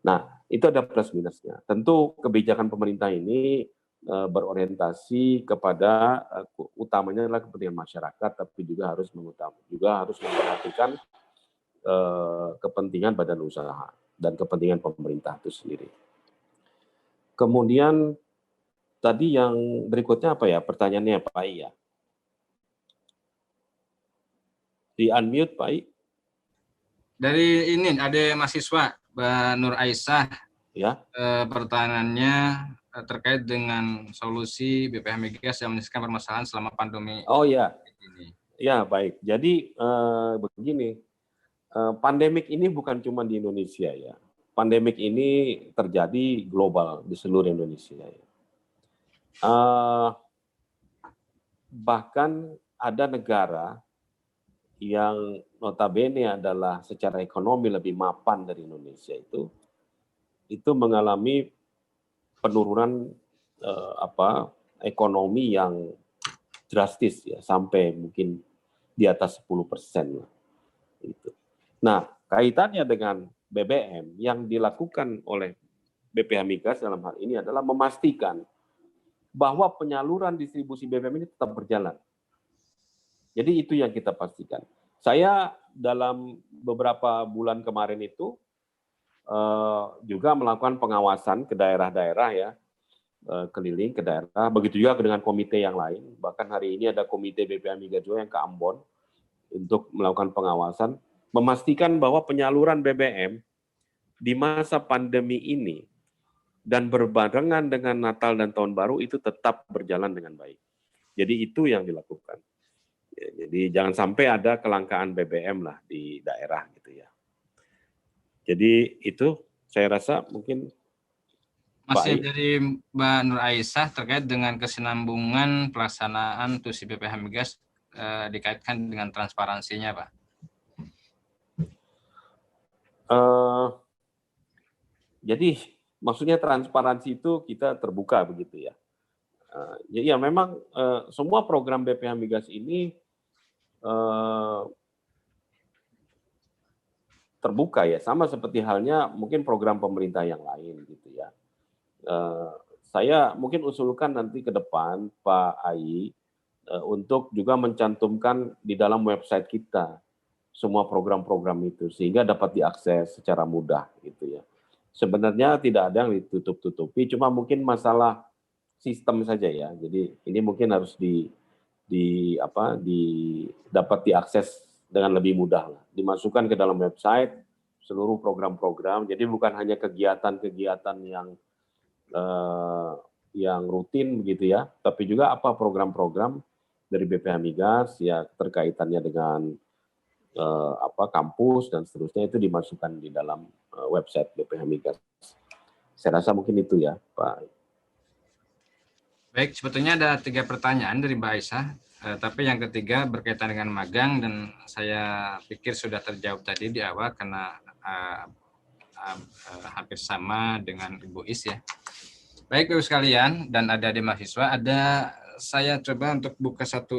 Nah, itu ada plus minusnya. Tentu kebijakan pemerintah ini berorientasi kepada utamanya adalah kepentingan masyarakat, tapi juga harus memperhatikan kepentingan badan usaha dan kepentingan pemerintah itu sendiri. Kemudian tadi yang berikutnya apa ya? Pertanyaannya Pak I ya? Di unmute Pak I. Dari ini ada mahasiswa Mbak Nur Aisyah. Ya. Pertanyaannya terkait dengan solusi BPH Migas yang menyelesaikan permasalahan selama pandemi. Oh ya. Ini. Ya baik. Jadi begini, pandemik ini bukan cuma di Indonesia ya. Pandemik ini terjadi global di seluruh Indonesia. Ya. Bahkan ada negara yang notabene adalah secara ekonomi lebih mapan dari Indonesia itu mengalami penurunan ekonomi yang drastis ya, sampai mungkin di atas 10% lah. Gitu. Nah, kaitannya dengan BBM yang dilakukan oleh BPH Migas dalam hal ini adalah memastikan bahwa penyaluran distribusi BBM ini tetap berjalan. Jadi itu yang kita pastikan. Saya dalam beberapa bulan kemarin itu juga melakukan pengawasan ke daerah-daerah ya, keliling ke daerah. Begitu juga dengan komite yang lain. Bahkan hari ini ada komite BPH Migas juga yang ke Ambon untuk melakukan pengawasan, memastikan bahwa penyaluran BBM di masa pandemi ini dan berbarengan dengan Natal dan Tahun Baru itu tetap berjalan dengan baik. Jadi itu yang dilakukan. Jadi jangan sampai ada kelangkaan BBM lah di daerah gitu ya. Jadi itu saya rasa mungkin masih dari Mbak Nur Aisyah terkait dengan kesinambungan pelaksanaan tusi BPH Migas dikaitkan dengan transparansinya, Pak. Jadi maksudnya transparansi itu kita terbuka begitu ya. Ya memang semua program BPH Migas ini terbuka ya, sama seperti halnya mungkin program pemerintah yang lain gitu ya. Saya mungkin usulkan nanti ke depan Pak Ai untuk juga mencantumkan di dalam website kita semua program-program itu sehingga dapat diakses secara mudah gitu ya. Sebenarnya tidak ada yang ditutup-tutupi, cuma mungkin masalah sistem saja ya. Jadi ini mungkin harus dapat diakses dengan lebih mudah lah. Dimasukkan ke dalam website seluruh program-program. Jadi bukan hanya kegiatan-kegiatan yang rutin begitu ya, tapi juga apa program-program dari BPH Migas ya terkaitannya dengan kampus dan seterusnya itu dimasukkan di dalam website BPH Migas. Saya rasa mungkin itu ya, Pak. Baik, sebetulnya ada 3 pertanyaan dari Mbak Aisyah, tapi yang ketiga berkaitan dengan magang dan saya pikir sudah terjawab tadi di awal karena hampir sama dengan Ibu Is ya. Baik, Ibu sekalian dan ada di mahasiswa, saya coba untuk buka satu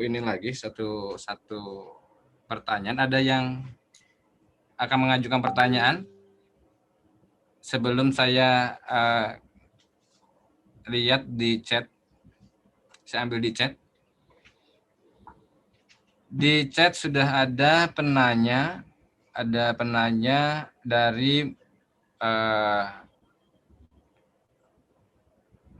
pertanyaan. Ada yang akan mengajukan pertanyaan sebelum saya lihat di chat. Saya ambil di chat. Di chat sudah ada penanya dari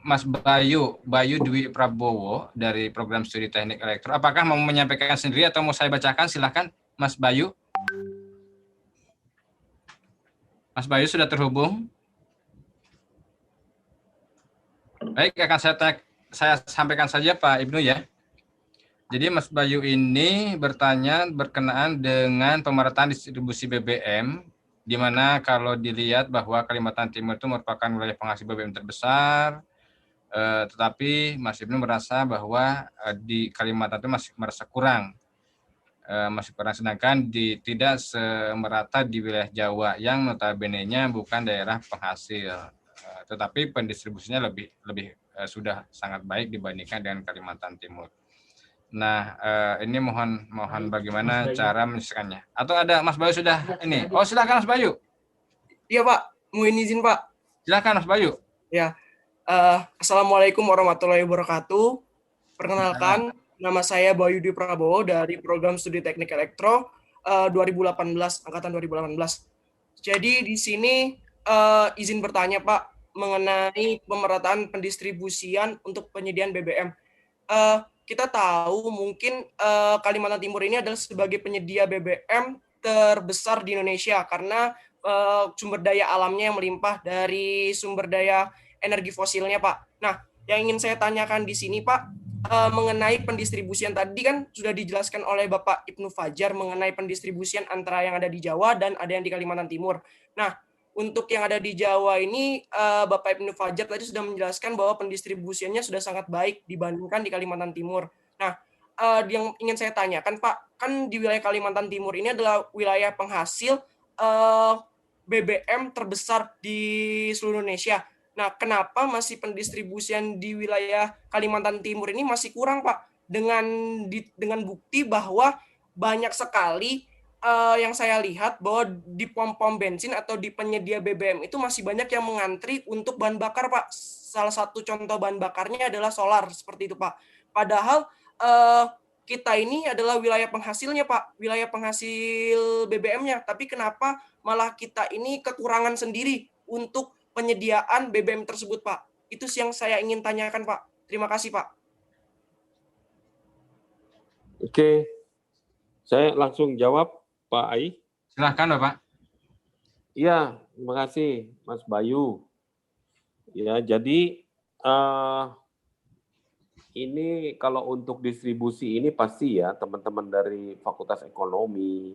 Mas Bayu Dwi Prabowo dari program studi teknik elektro. Apakah mau menyampaikan sendiri atau mau saya bacakan? Silakan, Mas Bayu. Mas Bayu sudah terhubung. Baik, akan saya sampaikan saja Pak Ibnu ya. Jadi Mas Bayu ini bertanya berkenaan dengan pemerataan distribusi BBM, di mana kalau dilihat bahwa Kalimantan Timur itu merupakan wilayah penghasil BBM terbesar, tetapi Mas Ibnu merasa bahwa di Kalimantan itu masih merasa kurang, sedangkan tidak semerata di wilayah Jawa yang notabene-nya bukan daerah penghasil, tetapi pendistribusinya lebih sudah sangat baik dibandingkan dengan Kalimantan Timur. Nah, ini mohon bagaimana cara menyelesaikannya. Atau ada Mas Bayu sudah ini? Oh, silakan Mas Bayu. Iya Pak, mau izin Pak. Silakan Mas Bayu. Ya, Assalamualaikum warahmatullahi wabarakatuh. Perkenalkan, nama saya Bayu Dwi Prabowo dari program studi teknik elektro 2018, angkatan 2018. Jadi di sini izin bertanya Pak, mengenai pemerataan pendistribusian untuk penyediaan BBM. Kita tahu mungkin Kalimantan Timur ini adalah sebagai penyedia BBM terbesar di Indonesia karena sumber daya alamnya yang melimpah dari sumber daya energi fosilnya, Pak. Nah, yang ingin saya tanyakan di sini, Pak, mengenai pendistribusian tadi kan sudah dijelaskan oleh Bapak Ibnu Fajar mengenai pendistribusian antara yang ada di Jawa dan ada yang di Kalimantan Timur. Nah, untuk yang ada di Jawa ini, Bapak Ibnu Fajar tadi sudah menjelaskan bahwa pendistribusiannya sudah sangat baik dibandingkan di Kalimantan Timur. Nah, yang ingin saya tanyakan, Pak, kan di wilayah Kalimantan Timur ini adalah wilayah penghasil BBM terbesar di seluruh Indonesia. Nah, kenapa masih pendistribusian di wilayah Kalimantan Timur ini masih kurang, Pak? Dengan bukti bahwa banyak sekali yang saya lihat bahwa di pom-pom bensin atau di penyedia BBM itu masih banyak yang mengantri untuk bahan bakar, Pak. Salah satu contoh bahan bakarnya adalah solar, seperti itu, Pak. Padahal kita ini adalah wilayah penghasilnya, Pak. Wilayah penghasil BBM-nya. Tapi kenapa malah kita ini kekurangan sendiri untuk penyediaan BBM tersebut, Pak? Itu yang saya ingin tanyakan, Pak. Terima kasih, Pak. Oke, saya langsung jawab, Pak Ai. Silahkan, Bapak. Iya, terima kasih, Mas Bayu. Ya, jadi ini kalau untuk distribusi ini pasti ya teman-teman dari Fakultas Ekonomi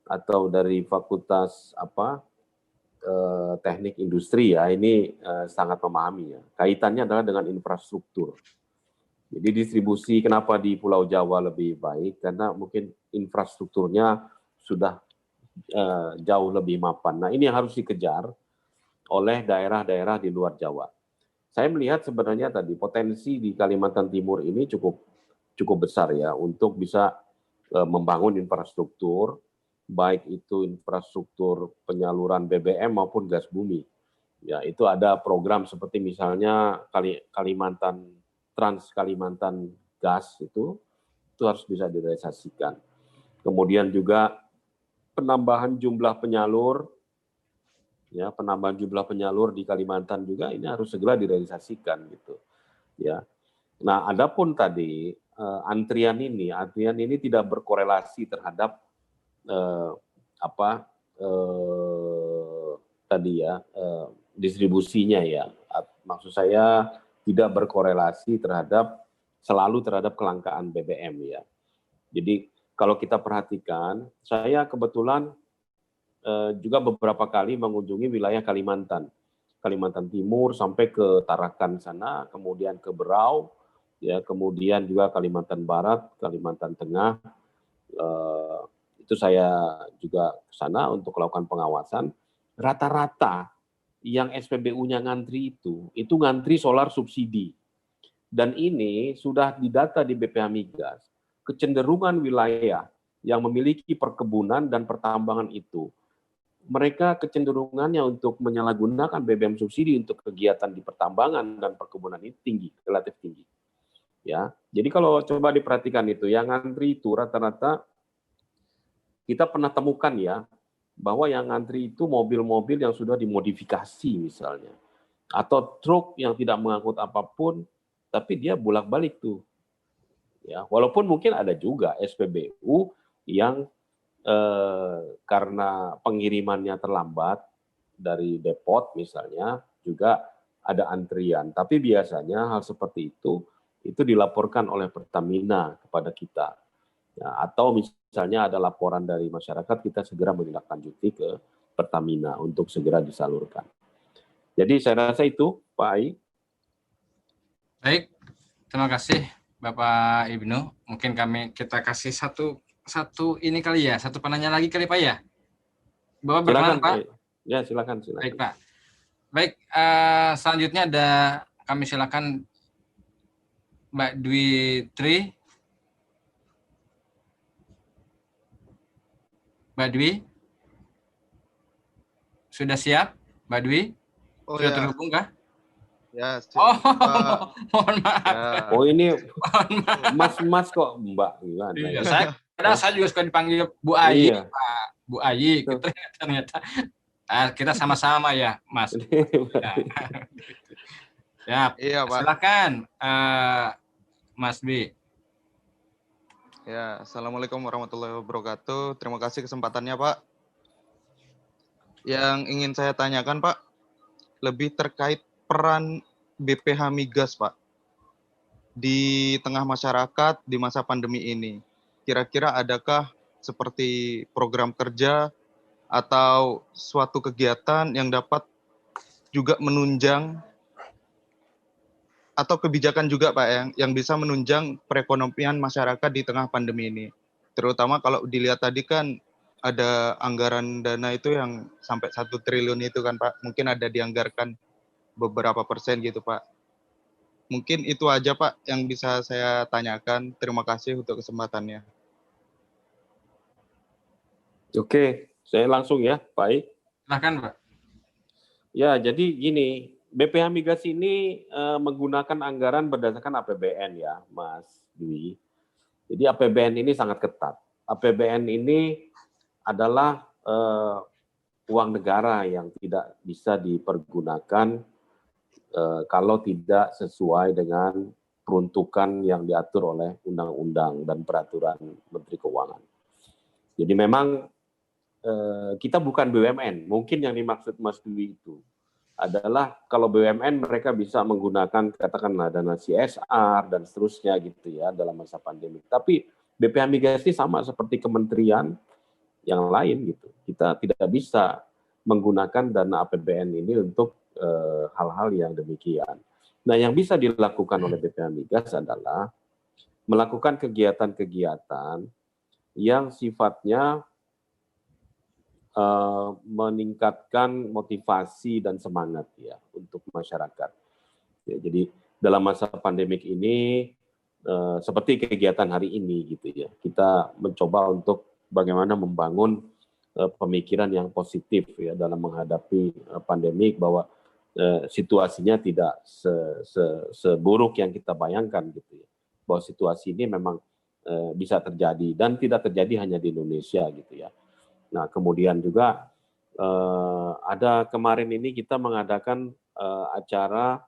atau dari Fakultas Teknik Industri ya ini sangat memahami ya. Kaitannya adalah dengan infrastruktur. Jadi distribusi kenapa di Pulau Jawa lebih baik karena mungkin infrastrukturnya sudah jauh lebih mapan. Nah, ini yang harus dikejar oleh daerah-daerah di luar Jawa. Saya melihat sebenarnya tadi potensi di Kalimantan Timur ini cukup besar ya untuk bisa membangun infrastruktur, baik itu infrastruktur penyaluran BBM maupun gas bumi. Ya, itu ada program seperti misalnya Kalimantan Trans Kalimantan Gas itu harus bisa direalisasikan. Kemudian juga penambahan jumlah penyalur ya, penambahan jumlah penyalur di Kalimantan juga ini harus segera direalisasikan gitu. Ya. Nah, adapun tadi antrian ini tidak berkorelasi terhadap distribusinya ya. Maksud saya tidak berkorelasi selalu terhadap kelangkaan BBM ya. Jadi kalau kita perhatikan, saya kebetulan juga beberapa kali mengunjungi wilayah Kalimantan Timur sampai ke Tarakan sana, kemudian ke Berau, ya, kemudian juga Kalimantan Barat, Kalimantan Tengah. Itu saya juga ke sana untuk melakukan pengawasan. Rata-rata yang SPBU-nya ngantri itu ngantri solar subsidi. Dan ini sudah didata di BPH Migas, kecenderungan wilayah yang memiliki perkebunan dan pertambangan itu, mereka kecenderungannya untuk menyalahgunakan BBM subsidi untuk kegiatan di pertambangan dan perkebunan ini tinggi, relatif tinggi. Ya, jadi kalau coba diperhatikan itu, yang ngantri itu rata-rata kita pernah temukan ya, bahwa yang ngantri itu mobil-mobil yang sudah dimodifikasi misalnya, atau truk yang tidak mengangkut apapun, tapi dia bolak-balik tuh. Ya, walaupun mungkin ada juga SPBU yang karena pengirimannya terlambat dari depot misalnya juga ada antrian. Tapi biasanya hal seperti itu dilaporkan oleh Pertamina kepada kita. Ya, atau misalnya ada laporan dari masyarakat, kita segera menindaklanjuti ke Pertamina untuk segera disalurkan. Jadi saya rasa itu, Pak Ai. Baik, terima kasih Bapak Ibnu. Mungkin kita kasih satu ini kali ya, satu penanya lagi kali Pak ya. Bapak berkenan Pak? Ya silakan. Baik Pak. Baik, selanjutnya kami silakan Mbak Dwi Tri. Mbak Dwi, sudah siap Mbak Dwi? Sudah terhubung kah? Ya, mohon maaf. Ya. Oh ini mas kok Mbak gimana? Iya, saya juga suka dipanggil Bu Ayi, iya. Pak Bu Ayi, ternyata Kita sama-sama ya, Mas. Ya. Ya, Iya, Pak. silakan, Mas B. Ya, Assalamualaikum warahmatullahi wabarakatuh. Terima kasih kesempatannya, Pak. Yang ingin saya tanyakan, Pak, lebih terkait peran BPH Migas, Pak, di tengah masyarakat di masa pandemi ini. Kira-kira adakah seperti program kerja atau suatu kegiatan yang dapat juga menunjang atau kebijakan juga, Pak, yang bisa menunjang perekonomian masyarakat di tengah pandemi ini. Terutama kalau dilihat tadi kan ada anggaran dana itu yang sampai 1 triliun itu kan, Pak. Mungkin ada dianggarkan beberapa persen gitu, Pak. Mungkin itu aja, Pak, yang bisa saya tanyakan. Terima kasih untuk kesempatannya. Oke, saya langsung ya, Pak I. Silakan, Pak. Ya, jadi gini, BPH Migas ini menggunakan anggaran berdasarkan APBN ya, Mas Dwi. Jadi APBN ini sangat ketat. APBN ini adalah uang negara yang tidak bisa dipergunakan kalau tidak sesuai dengan peruntukan yang diatur oleh undang-undang dan peraturan Menteri Keuangan. Jadi memang kita bukan BUMN, mungkin yang dimaksud Mas Dwi itu adalah kalau BUMN mereka bisa menggunakan katakanlah dana CSR dan seterusnya gitu ya dalam masa pandemi. Tapi BPH Migas ini sama seperti kementerian yang lain gitu. Kita tidak bisa menggunakan dana APBN ini untuk hal-hal yang demikian. Nah, yang bisa dilakukan oleh BPH Migas adalah melakukan kegiatan-kegiatan yang sifatnya meningkatkan motivasi dan semangat ya untuk masyarakat. Ya, jadi dalam masa pandemik ini seperti kegiatan hari ini gitu ya, kita mencoba untuk bagaimana membangun pemikiran yang positif ya dalam menghadapi pandemik bahwa situasinya tidak seburuk yang kita bayangkan gitu ya, bahwa situasi ini memang bisa terjadi dan tidak terjadi hanya di Indonesia gitu ya. Nah, kemudian juga ada kemarin ini kita mengadakan acara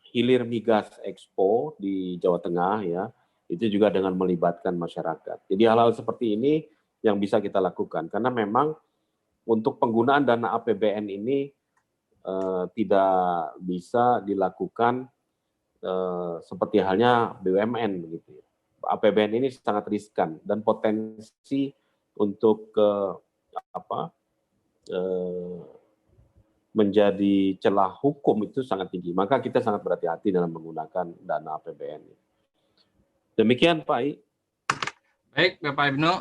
Hilir Migas Expo di Jawa Tengah ya, itu juga dengan melibatkan masyarakat. Jadi hal-hal seperti ini yang bisa kita lakukan karena memang untuk penggunaan dana APBN ini tidak bisa dilakukan seperti halnya BUMN begitu ya. APBN ini sangat riskan dan potensi untuk menjadi celah hukum itu sangat tinggi. Maka kita sangat berhati-hati dalam menggunakan dana APBN. Demikian Pak I. Baik, Bapak Ibnu.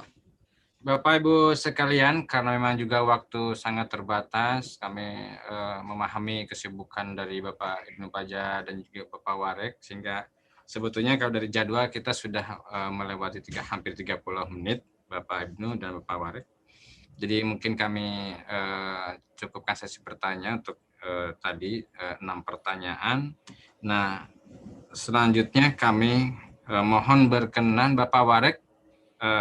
Bapak Ibu sekalian, karena memang juga waktu sangat terbatas, kami memahami kesibukan dari Bapak Ibnu Paja dan juga Bapak Warek, sehingga sebetulnya kalau dari jadwal kita sudah melewati hampir 30 menit. Bapak Ibnu dan Bapak Warek. Jadi mungkin kami cukupkan sesi pertanyaan untuk tadi 6 pertanyaan. Nah, selanjutnya kami mohon berkenan Bapak Warek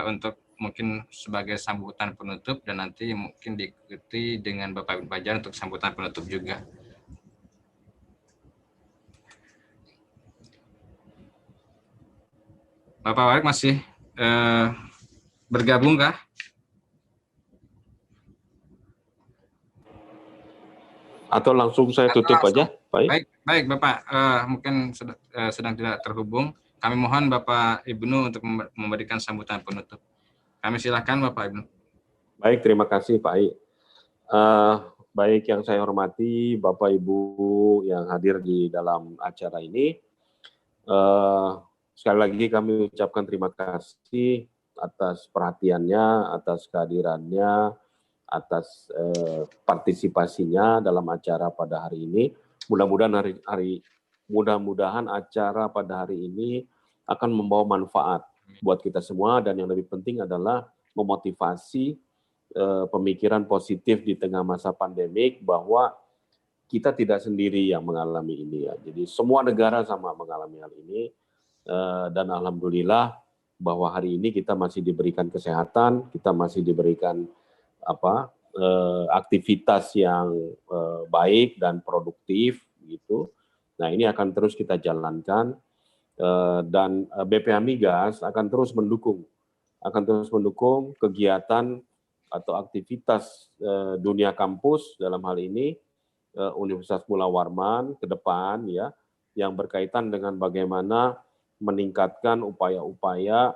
untuk mungkin sebagai sambutan penutup dan nanti mungkin diikuti dengan Bapak Ibnu Pajar untuk sambutan penutup juga. Bapak Warek masih bergabung kah? Atau langsung saya tutup aja, Pak? Baik Bapak, mungkin sedang tidak terhubung. Kami mohon Bapak Ibnu untuk memberikan sambutan penutup. Kami silakan Bapak Ibnu. Baik, terima kasih Pak I. Baik yang saya hormati Bapak Ibu yang hadir di dalam acara ini. Sekali lagi kami ucapkan terima kasih atas perhatiannya, atas kehadirannya, atas partisipasinya dalam acara pada hari ini. Mudah-mudahan acara pada hari ini akan membawa manfaat buat kita semua dan yang lebih penting adalah memotivasi pemikiran positif di tengah masa pandemik bahwa kita tidak sendiri yang mengalami ini ya. Jadi semua negara sama mengalami hal ini dan alhamdulillah bahwa hari ini kita masih diberikan kesehatan, kita masih diberikan aktivitas yang baik dan produktif gitu. Nah, ini akan terus kita jalankan dan BPH Migas akan terus mendukung kegiatan atau aktivitas dunia kampus dalam hal ini Universitas Mula Warman ke depan ya, yang berkaitan dengan bagaimana meningkatkan upaya-upaya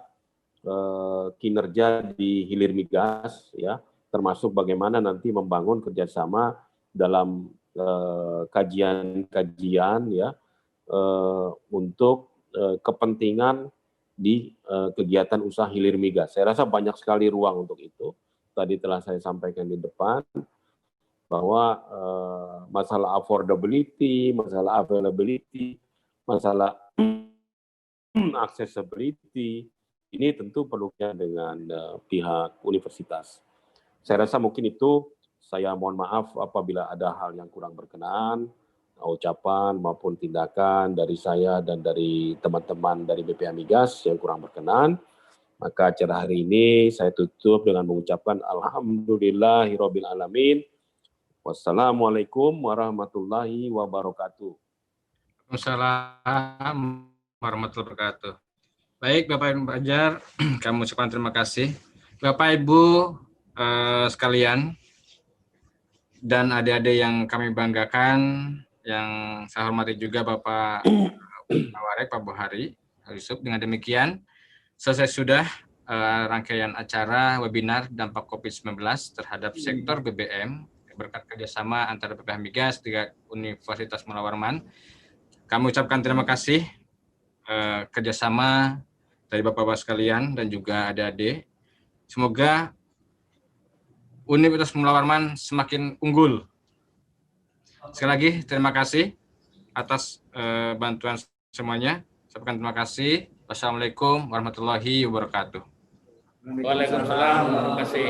kinerja di hilir migas ya, termasuk bagaimana nanti membangun kerjasama dalam kajian-kajian ya untuk kepentingan di kegiatan usaha hilir migas. Saya rasa banyak sekali ruang untuk itu. Tadi telah saya sampaikan di depan bahwa masalah affordability, masalah availability, masalah accessibility ini tentu perlunya dengan pihak universitas. Saya rasa mungkin itu. Saya mohon maaf apabila ada hal yang kurang berkenan, ucapan maupun tindakan dari saya dan dari teman-teman dari BPH Migas yang kurang berkenan. Maka acara hari ini saya tutup dengan mengucapkan alhamdulillahirabbil alamin. Wassalamualaikum warahmatullahi wabarakatuh. Waalaikumsalam warahmatullahi wabarakatuh. Baik, Bapak Ibu Pelajar, kami ucapkan terima kasih. Bapak Ibu sekalian dan adik-adik yang kami banggakan, yang saya hormati juga Bapak Warek, Pak Bohari Yusuf. Dengan demikian, selesai sudah rangkaian acara webinar dampak COVID-19 terhadap sektor BBM berkat kerjasama antara BPH Migas dengan Universitas Mula Warman. Kami ucapkan terima kasih kerjasama dari Bapak-Bapak sekalian dan juga adik-adik. Semoga Universitas Mula Warman semakin unggul. Sekali lagi terima kasih atas bantuan semuanya. Saya ucapkan terima kasih. Wassalamualaikum warahmatullahi wabarakatuh. Waalaikumsalam, terima kasih.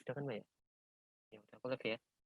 Udah kan, Mbak ya? Ya udah, aku lagi ya.